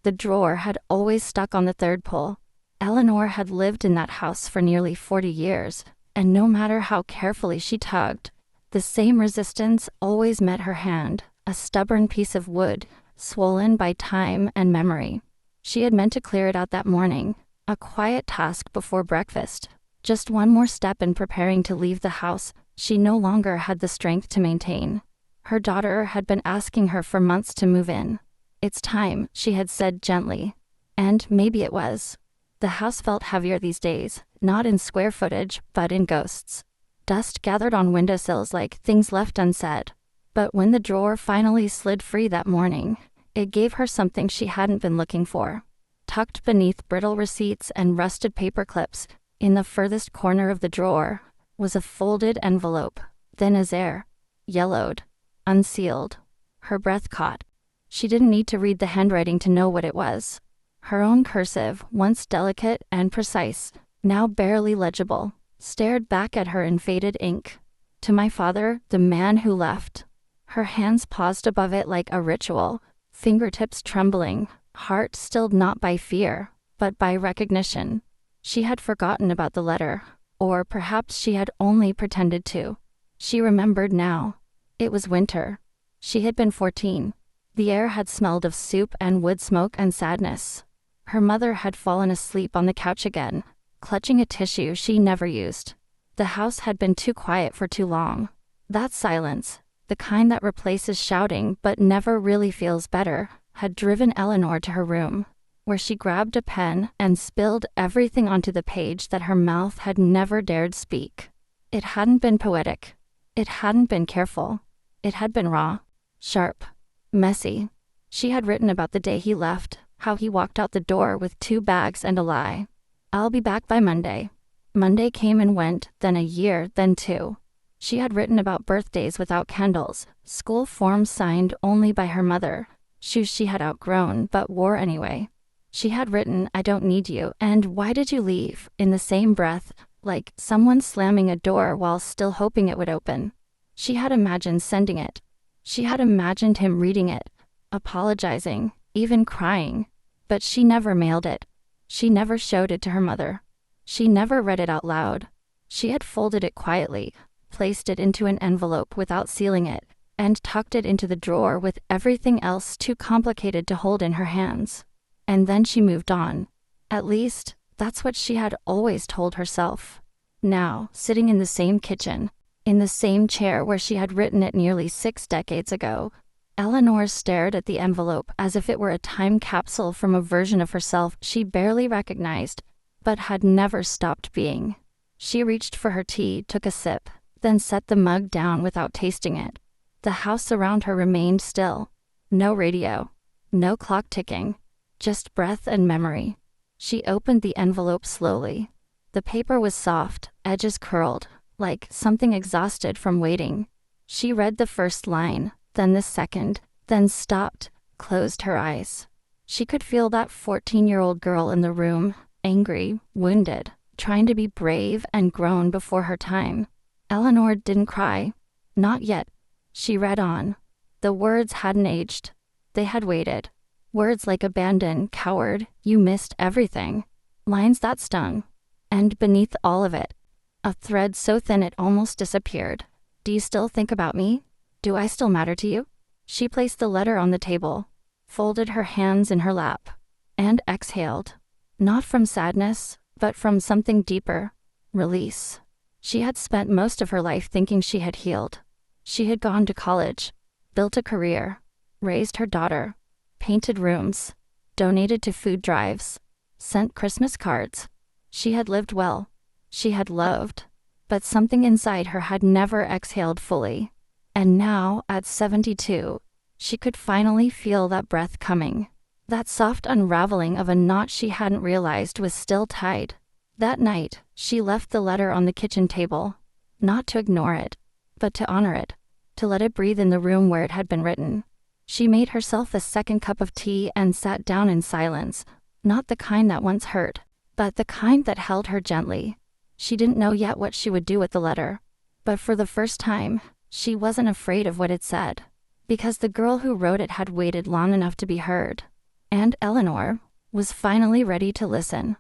The drawer had always stuck on the third pull. Eleanor had lived in that house for nearly 40 years, and no matter how carefully she tugged, the same resistance always met her hand, a stubborn piece of wood, swollen by time and memory. She had meant to clear it out that morning, a quiet task before breakfast. Just one more step in preparing to leave the house she no longer had the strength to maintain. Her daughter had been asking her for months to move in. "It's time," she had said gently. And maybe it was. The house felt heavier these days, not in square footage, but in ghosts. Dust gathered on windowsills like things left unsaid. But when the drawer finally slid free that morning, it gave her something she hadn't been looking for. Tucked beneath brittle receipts and rusted paper clips, in the furthest corner of the drawer, was a folded envelope, thin as air, yellowed, unsealed. Her breath caught. She didn't need to read the handwriting to know what it was. Her own cursive, once delicate and precise, now barely legible, stared back at her in faded ink. "To my father, the man who left." Her hands paused above it like a ritual, fingertips trembling, heart stilled not by fear, but by recognition. She had forgotten about the letter, or perhaps she had only pretended to. She remembered now. It was winter. She had been 14. The air had smelled of soup and wood smoke and sadness. Her mother had fallen asleep on the couch again, clutching a tissue she never used. The house had been too quiet for too long. That silence, the kind that replaces shouting but never really feels better, had driven Eleanor to her room, where she grabbed a pen and spilled everything onto the page that her mouth had never dared speak. It hadn't been poetic. It hadn't been careful. It had been raw, sharp, messy. She had written about the day he left, how he walked out the door with 2 bags and a lie. "I'll be back by Monday." Monday came and went, then a year, then 2. She had written about birthdays without candles, school forms signed only by her mother, shoes she had outgrown but wore anyway. She had written, "I don't need you," and "Why did you leave?" in the same breath, like someone slamming a door while still hoping it would open. She had imagined sending it. She had imagined him reading it, apologizing, even crying. But she never mailed it. She never showed it to her mother. She never read it out loud. She had folded it quietly, placed it into an envelope without sealing it, and tucked it into the drawer with everything else too complicated to hold in her hands. And then she moved on. At least, that's what she had always told herself. Now, sitting in the same kitchen, in the same chair where she had written it nearly 6 decades ago, Eleanor stared at the envelope as if it were a time capsule from a version of herself she barely recognized, but had never stopped being. She reached for her tea, took a sip, then set the mug down without tasting it. The house around her remained still. No radio, no clock ticking, just breath and memory. She opened the envelope slowly. The paper was soft, edges curled, like something exhausted from waiting. She read the first line, then the second, then stopped, closed her eyes. She could feel that 14-year-old girl in the room, angry, wounded, trying to be brave and grown before her time. Eleanor didn't cry. Not yet. She read on. The words hadn't aged. They had waited. Words like abandon, coward, you missed everything. Lines that stung. And beneath all of it, a thread so thin it almost disappeared. "Do you still think about me? Do I still matter to you?" She placed the letter on the table, folded her hands in her lap, and exhaled. Not from sadness, but from something deeper. Release. She had spent most of her life thinking she had healed. She had gone to college, built a career, raised her daughter, painted rooms, donated to food drives, sent Christmas cards. She had lived well. She had loved. But something inside her had never exhaled fully. And now, at 72, she could finally feel that breath coming. That soft unraveling of a knot she hadn't realized was still tied. That night, she left the letter on the kitchen table, not to ignore it, but to honor it, to let it breathe in the room where it had been written. She made herself a second cup of tea and sat down in silence, not the kind that once hurt, but the kind that held her gently. She didn't know yet what she would do with the letter, but for the first time, she wasn't afraid of what it said, because the girl who wrote it had waited long enough to be heard. And Eleanor was finally ready to listen.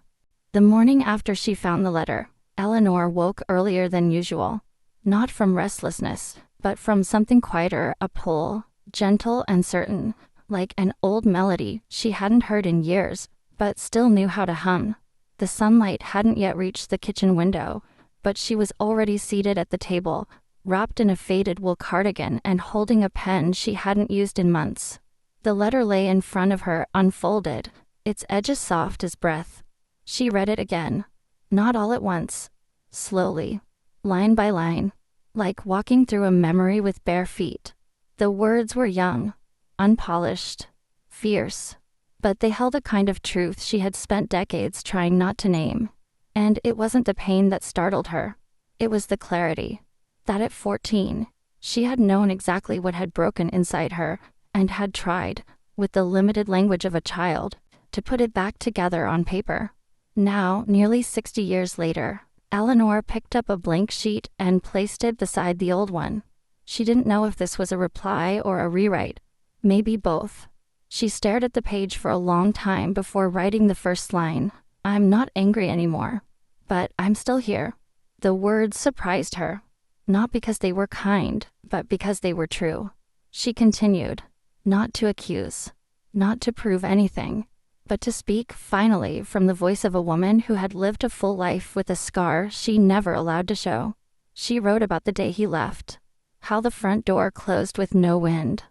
The morning after she found the letter, Eleanor woke earlier than usual. Not from restlessness, but from something quieter, a pull, gentle and certain, like an old melody she hadn't heard in years, but still knew how to hum. The sunlight hadn't yet reached the kitchen window, but she was already seated at the table, wrapped in a faded wool cardigan and holding a pen she hadn't used in months. The letter lay in front of her, unfolded, its edges soft as breath. She read it again, not all at once, slowly, line by line, like walking through a memory with bare feet. The words were young, unpolished, fierce, but they held a kind of truth she had spent decades trying not to name. And it wasn't the pain that startled her. It was the clarity. That at 14, she had known exactly what had broken inside her, and had tried, with the limited language of a child, to put it back together on paper. Now, nearly 60 years later, Eleanor picked up a blank sheet and placed it beside the old one. She didn't know if this was a reply or a rewrite. Maybe both. She stared at the page for a long time before writing the first line. "I'm not angry anymore, but I'm still here." The words surprised her, not because they were kind, but because they were true. She continued, not to accuse, not to prove anything, but to speak finally from the voice of a woman who had lived a full life with a scar she never allowed to show. She wrote about the day he left, how the front door closed with no wind,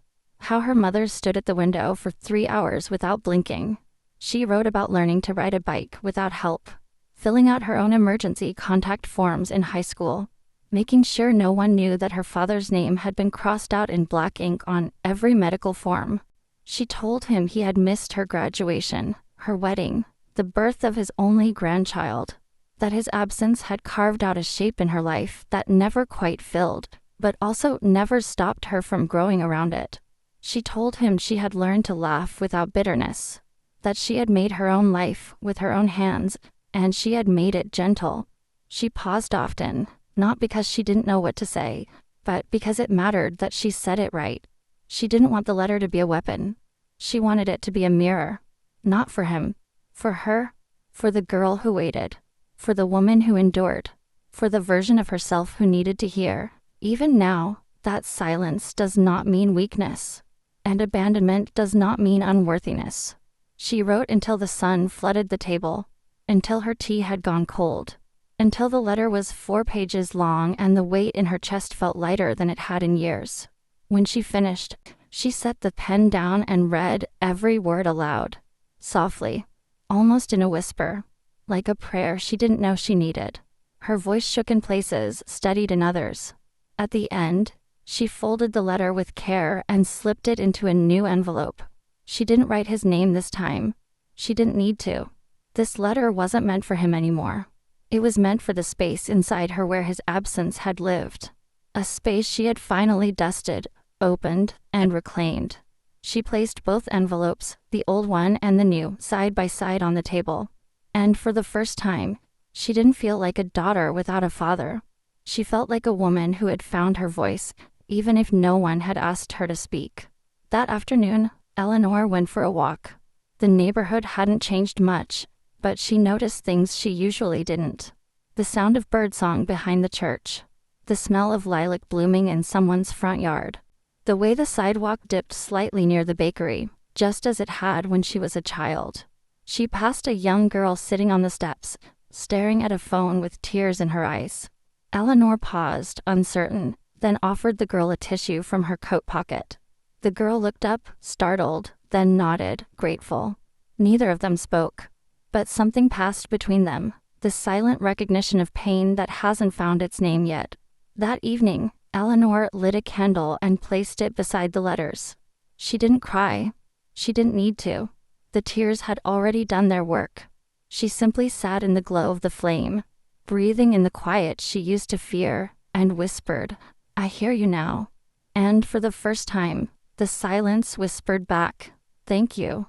how her mother stood at the window for 3 hours without blinking. She wrote about learning to ride a bike without help, filling out her own emergency contact forms in high school, making sure no one knew that her father's name had been crossed out in black ink on every medical form. She told him he had missed her graduation, her wedding, the birth of his only grandchild, that his absence had carved out a shape in her life that never quite filled, but also never stopped her from growing around it. She told him she had learned to laugh without bitterness, that she had made her own life with her own hands, and she had made it gentle. She paused often, not because she didn't know what to say, but because it mattered that she said it right. She didn't want the letter to be a weapon. She wanted it to be a mirror. Not for him. For her. For the girl who waited. For the woman who endured. For the version of herself who needed to hear. Even now, that silence does not mean weakness. And abandonment does not mean unworthiness. She wrote until the sun flooded the table. Until her tea had gone cold. Until the letter was 4 pages long and the weight in her chest felt lighter than it had in years. When she finished, she set the pen down and read every word aloud, softly, almost in a whisper, like a prayer she didn't know she needed. Her voice shook in places, steadied in others. At the end, she folded the letter with care and slipped it into a new envelope. She didn't write his name this time. She didn't need to. This letter wasn't meant for him anymore. It was meant for the space inside her where his absence had lived. A space she had finally dusted, opened, and reclaimed. She placed both envelopes, the old one and the new, side by side on the table. And for the first time, she didn't feel like a daughter without a father. She felt like a woman who had found her voice, even if no one had asked her to speak. That afternoon, Eleanor went for a walk. The neighborhood hadn't changed much, but she noticed things she usually didn't. The sound of birdsong behind the church. The smell of lilac blooming in someone's front yard. The way the sidewalk dipped slightly near the bakery, just as it had when she was a child. She passed a young girl sitting on the steps, staring at a phone with tears in her eyes. Eleanor paused, uncertain, then offered the girl a tissue from her coat pocket. The girl looked up, startled, then nodded, grateful. Neither of them spoke. But something passed between them, the silent recognition of pain that hasn't found its name yet. That evening, Eleanor lit a candle and placed it beside the letters. She didn't cry. She didn't need to. The tears had already done their work. She simply sat in the glow of the flame, breathing in the quiet she used to fear, and whispered, "I hear you now." And for the first time, the silence whispered back, "Thank you."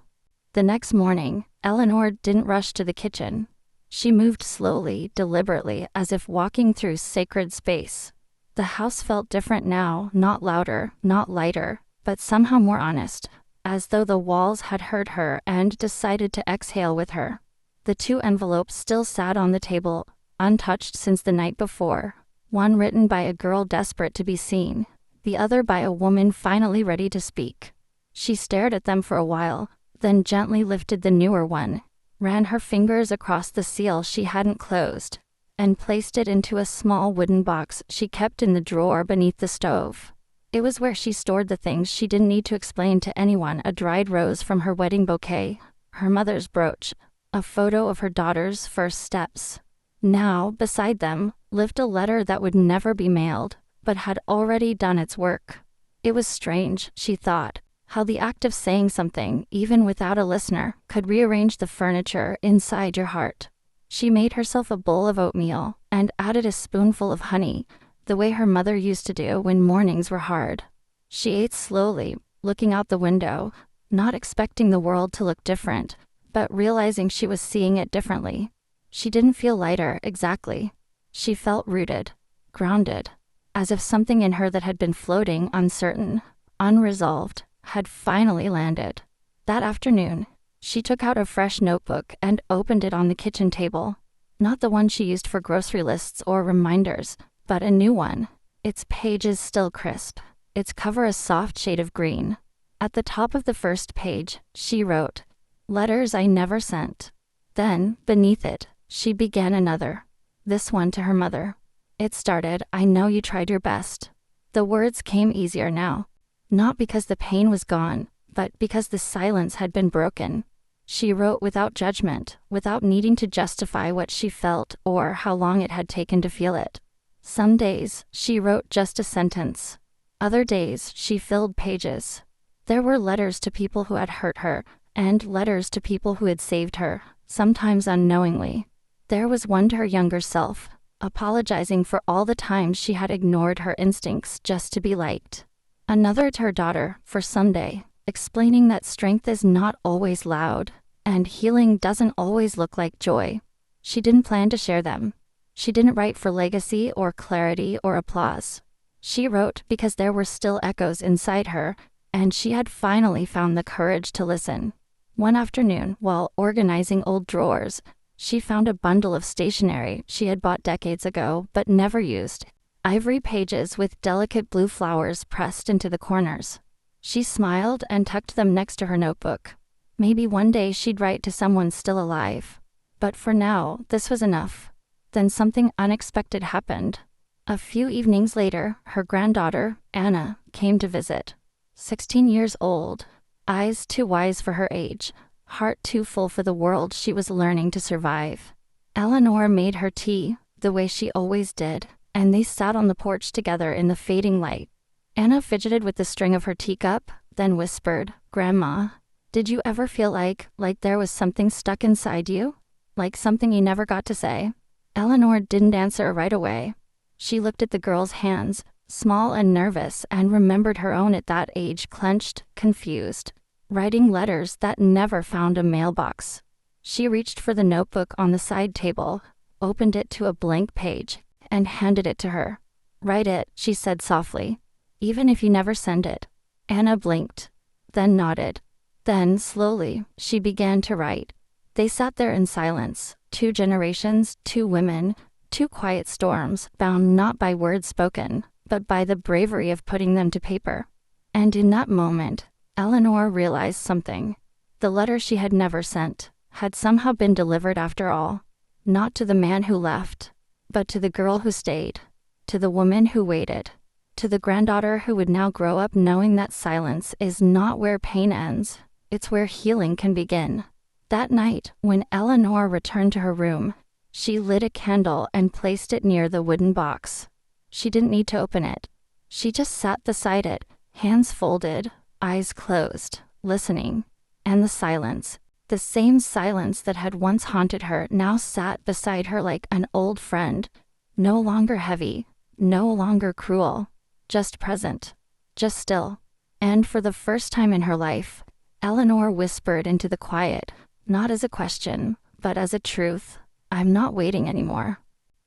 The next morning, Eleanor didn't rush to the kitchen. She moved slowly, deliberately, as if walking through sacred space. The house felt different now, not louder, not lighter, but somehow more honest. as though the walls had heard her and decided to exhale with her. The two envelopes still sat on the table, untouched since the night before, one written by a girl desperate to be seen, the other by a woman finally ready to speak. She stared at them for a while, then gently lifted the newer one, ran her fingers across the seal she hadn't closed, and placed it into a small wooden box she kept in the drawer beneath the stove. It was where she stored the things she didn't need to explain to anyone: a dried rose from her wedding bouquet, her mother's brooch, a photo of her daughter's first steps. Now, beside them, lived a letter that would never be mailed, but had already done its work. It was strange, she thought, how the act of saying something, even without a listener, could rearrange the furniture inside your heart. She made herself a bowl of oatmeal and added a spoonful of honey, the way her mother used to do when mornings were hard. She ate slowly, looking out the window, not expecting the world to look different, but realizing she was seeing it differently. She didn't feel lighter, exactly. She felt rooted, grounded, as if something in her that had been floating, uncertain, unresolved, had finally landed. That afternoon, she took out a fresh notebook and opened it on the kitchen table. Not the one she used for grocery lists or reminders, but a new one, its pages still crisp, its cover a soft shade of green. At the top of the first page, she wrote, "Letters I never sent." Then, beneath it, she began another, this one to her mother. It started, "I know you tried your best." The words came easier now, not because the pain was gone, but because the silence had been broken. She wrote without judgment, without needing to justify what she felt or how long it had taken to feel it. Some days, she wrote just a sentence. Other days, she filled pages. There were letters to people who had hurt her, and letters to people who had saved her, sometimes unknowingly. There was one to her younger self, apologizing for all the times she had ignored her instincts just to be liked. Another to her daughter, for someday, explaining that strength is not always loud, and healing doesn't always look like joy. She didn't plan to share them. She didn't write for legacy or clarity or applause. She wrote because there were still echoes inside her, and she had finally found the courage to listen. One afternoon, while organizing old drawers, she found a bundle of stationery she had bought decades ago but never used, ivory pages with delicate blue flowers pressed into the corners. She smiled and tucked them next to her notebook. Maybe one day she'd write to someone still alive. But for now, this was enough. Then something unexpected happened. A few evenings later, her granddaughter, Anna, came to visit. 16 years old, eyes too wise for her age, heart too full for the world she was learning to survive. Eleanor made her tea, the way she always did, and they sat on the porch together in the fading light. Anna fidgeted with the string of her teacup, then whispered, "Grandma, did you ever feel like there was something stuck inside you? Like something you never got to say?" Eleanor didn't answer right away. She looked at the girl's hands, small and nervous, and remembered her own at that age, clenched, confused, writing letters that never found a mailbox. She reached for the notebook on the side table, opened it to a blank page, and handed it to her. "Write it," she said softly, "even if you never send it." Anna blinked, then nodded. Then, slowly, she began to write. They sat there in silence, 2 generations, 2 women, 2 quiet storms, bound not by words spoken, but by the bravery of putting them to paper. And in that moment, Eleanor realized something. The letter she had never sent had somehow been delivered after all. Not to the man who left, but to the girl who stayed, to the woman who waited, to the granddaughter who would now grow up knowing that silence is not where pain ends, it's where healing can begin. That night, when Eleanor returned to her room, she lit a candle and placed it near the wooden box. She didn't need to open it. She just sat beside it, hands folded, eyes closed, listening. And the silence, the same silence that had once haunted her, now sat beside her like an old friend, no longer heavy, no longer cruel, just present, just still. And for the first time in her life, Eleanor whispered into the quiet, not as a question, but as a truth, "I'm not waiting anymore."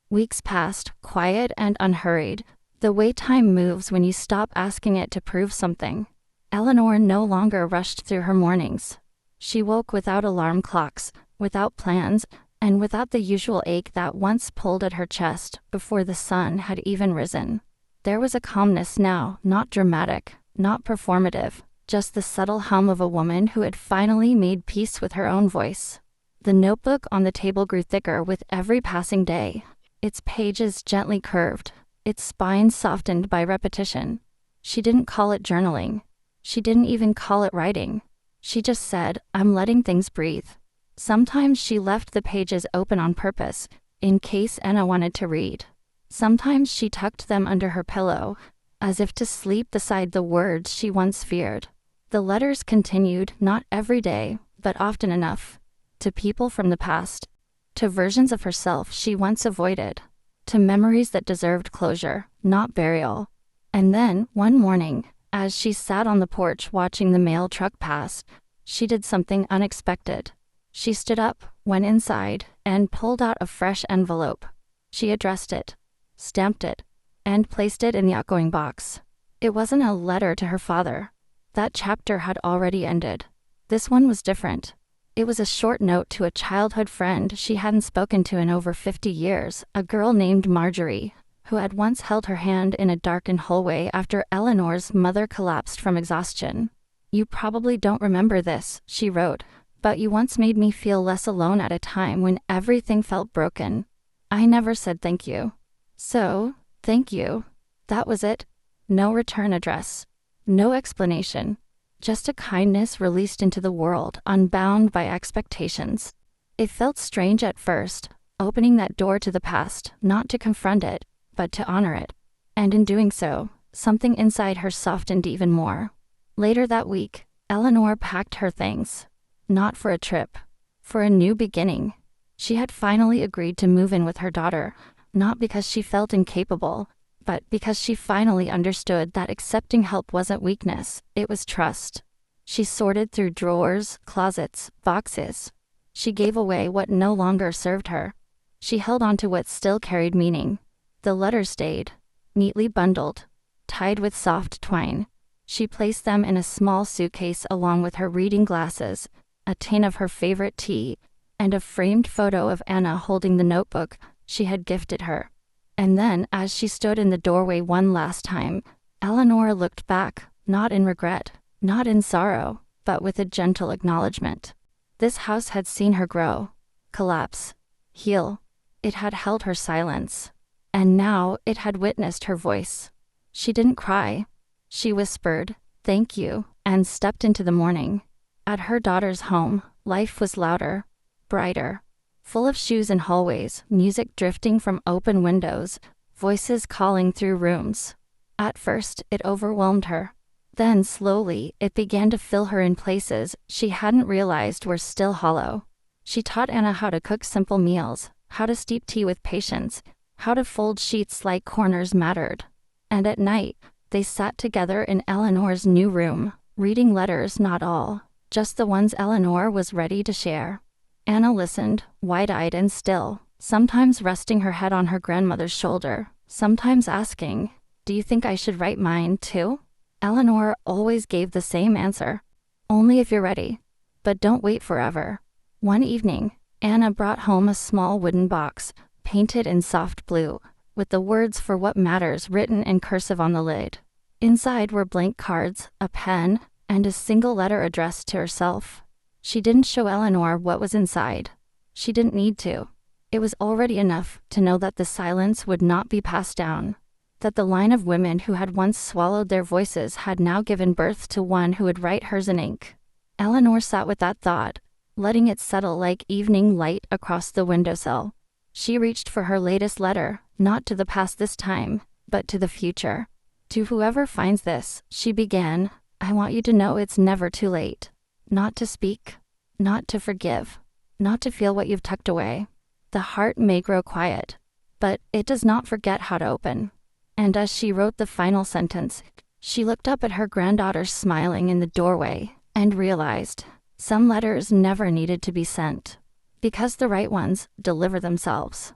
Weeks passed, quiet and unhurried, the way time moves when you stop asking it to prove something. Eleanor no longer rushed through her mornings. She woke without alarm clocks, without plans, and without the usual ache that once pulled at her chest before the sun had even risen. There was a calmness now, not dramatic, not performative, just the subtle hum of a woman who had finally made peace with her own voice. The notebook on the table grew thicker with every passing day, its pages gently curved, its spine softened by repetition. She didn't call it journaling. She didn't even call it writing. She just said, "I'm letting things breathe." Sometimes she left the pages open on purpose, in case Anna wanted to read. Sometimes she tucked them under her pillow, as if to sleep beside the words she once feared. The letters continued, not every day, but often enough. To people from the past. To versions of herself she once avoided. To memories that deserved closure, not burial. And then, one morning, as she sat on the porch watching the mail truck pass, she did something unexpected. She stood up, went inside, and pulled out a fresh envelope. She addressed it, stamped it, and placed it in the outgoing box. It wasn't a letter to her father. That chapter had already ended. This one was different. It was a short note to a childhood friend she hadn't spoken to in over 50 years, a girl named Marjorie, who had once held her hand in a darkened hallway after Eleanor's mother collapsed from exhaustion. "You probably don't remember this," she wrote, "but you once made me feel less alone at a time when everything felt broken. I never said thank you. So, thank you." That was it. No return address. No explanation. Just a kindness released into the world, unbound by expectations. It felt strange at first, opening that door to the past, not to confront it, but to honor it. And in doing so, something inside her softened even more. Later that week, Eleanor packed her things. Not for a trip. For a new beginning. She had finally agreed to move in with her daughter, not because she felt incapable, but because she finally understood that accepting help wasn't weakness, it was trust. She sorted through drawers, closets, boxes. She gave away what no longer served her. She held on to what still carried meaning. The letters stayed, neatly bundled, tied with soft twine. She placed them in a small suitcase along with her reading glasses, a tin of her favorite tea, and a framed photo of Anna holding the notebook she had gifted her. And then, as she stood in the doorway one last time, Eleanor looked back, not in regret, not in sorrow, but with a gentle acknowledgement. This house had seen her grow, collapse, heal. It had held her silence. And now it had witnessed her voice. She didn't cry. She whispered, "Thank you," and stepped into the morning. At her daughter's home, life was louder, brighter, full of shoes in hallways, music drifting from open windows, voices calling through rooms. At first, it overwhelmed her. Then, slowly, it began to fill her in places she hadn't realized were still hollow. She taught Anna how to cook simple meals, how to steep tea with patience, how to fold sheets like corners mattered. And at night, they sat together in Eleanor's new room, reading letters, not all, just the ones Eleanor was ready to share. Anna listened, wide-eyed and still, sometimes resting her head on her grandmother's shoulder, sometimes asking, "Do you think I should write mine, too?" Eleanor always gave the same answer. "Only if you're ready. But don't wait forever." One evening, Anna brought home a small wooden box, painted in soft blue, with the words "For What Matters" written in cursive on the lid. Inside were blank cards, a pen, and a single letter addressed to herself. She didn't show Eleanor what was inside. She didn't need to. It was already enough to know that the silence would not be passed down, that the line of women who had once swallowed their voices had now given birth to one who would write hers in ink. Eleanor sat with that thought, letting it settle like evening light across the windowsill. She reached for her latest letter, not to the past this time, but to the future. "To whoever finds this," she began, "I want you to know it's never too late. Not to speak, not to forgive, not to feel what you've tucked away. The heart may grow quiet, but it does not forget how to open." And as she wrote the final sentence, she looked up at her granddaughter smiling in the doorway and realized some letters never needed to be sent, because the right ones deliver themselves.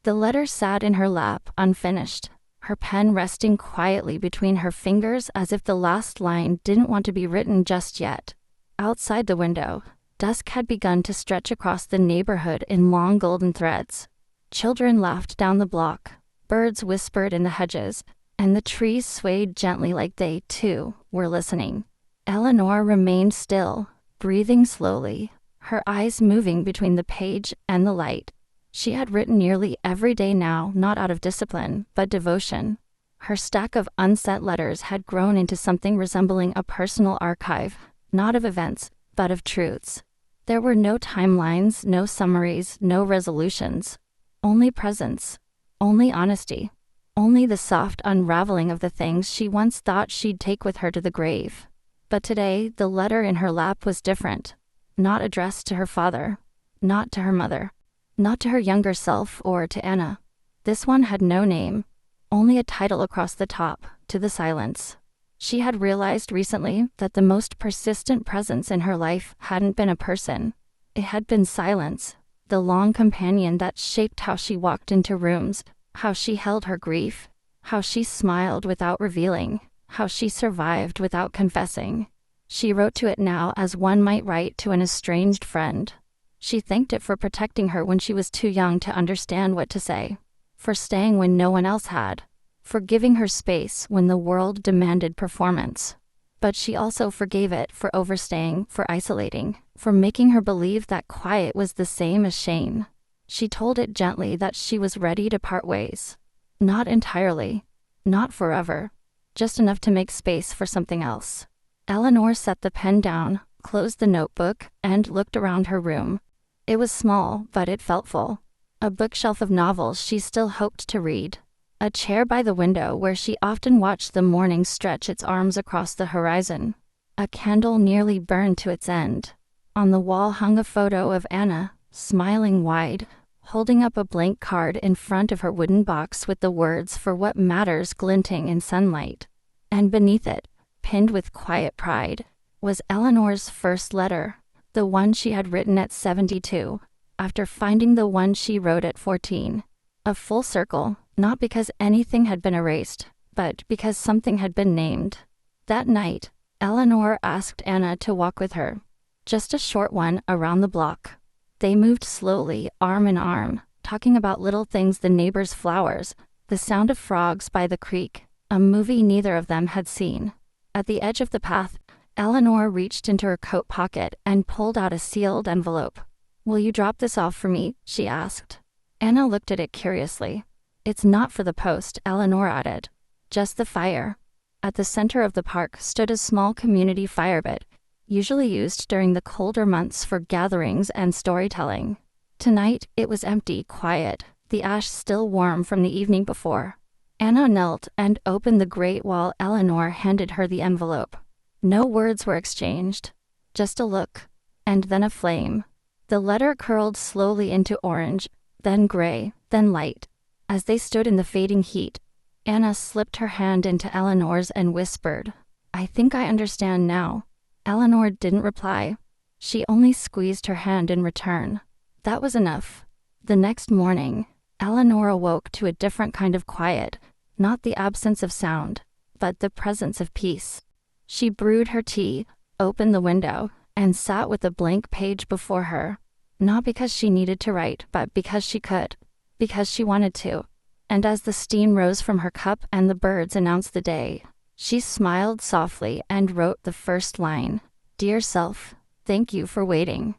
The letter sat in her lap, unfinished, her pen resting quietly between her fingers as if the last line didn't want to be written just yet. Outside the window, dusk had begun to stretch across the neighborhood in long golden threads. Children laughed down the block, birds whispered in the hedges, and the trees swayed gently like they, too, were listening. Eleanor remained still, breathing slowly, her eyes moving between the page and the light. She had written nearly every day now, not out of discipline, but devotion. Her stack of unsent letters had grown into something resembling a personal archive, not of events, but of truths. There were no timelines, no summaries, no resolutions. Only presence. Only honesty. Only the soft unraveling of the things she once thought she'd take with her to the grave. But today, the letter in her lap was different. Not addressed to her father. Not to her mother. Not to her younger self or to Anna. This one had no name. Only a title across the top, to the silence. She had realized recently that the most persistent presence in her life hadn't been a person. It had been silence, the long companion that shaped how she walked into rooms, how she held her grief, how she smiled without revealing, how she survived without confessing. She wrote to it now as one might write to an estranged friend. She thanked it for protecting her when she was too young to understand what to say, for staying when no one else had, for giving her space when the world demanded performance. But she also forgave it for overstaying, for isolating, for making her believe that quiet was the same as shame. She told it gently that she was ready to part ways. Not entirely. Not forever. Just enough to make space for something else. Eleanor set the pen down, closed the notebook, and looked around her room. It was small, but it felt full. A bookshelf of novels she still hoped to read. A chair by the window where she often watched the morning stretch its arms across the horizon. A candle nearly burned to its end. On the wall hung a photo of Anna, smiling wide, holding up a blank card in front of her wooden box with the words "For What Matters" glinting in sunlight. And beneath it, pinned with quiet pride, was Eleanor's first letter, the one she had written at 72, after finding the one she wrote at 14. A full circle, not because anything had been erased, but because something had been named. That night, Eleanor asked Anna to walk with her. Just a short one around the block. They moved slowly, arm in arm, talking about little things, the neighbors' flowers, the sound of frogs by the creek, a movie neither of them had seen. At the edge of the path, Eleanor reached into her coat pocket and pulled out a sealed envelope. "Will you drop this off for me?" she asked. Anna looked at it curiously. "It's not for the post," Eleanor added. "Just the fire." At the center of the park stood a small community fire pit, usually used during the colder months for gatherings and storytelling. Tonight, it was empty, quiet, the ash still warm from the evening before. Anna knelt and opened the grate while Eleanor handed her the envelope. No words were exchanged, just a look, and then a flame. The letter curled slowly into orange, then gray, then light. As they stood in the fading heat, Anna slipped her hand into Eleanor's and whispered, "I think I understand now." Eleanor didn't reply. She only squeezed her hand in return. That was enough. The next morning, Eleanor awoke to a different kind of quiet, not the absence of sound, but the presence of peace. She brewed her tea, opened the window, and sat with a blank page before her. Not because she needed to write, but because she could. Because she wanted to. And as the steam rose from her cup and the birds announced the day, she smiled softly and wrote the first line. "Dear self, thank you for waiting."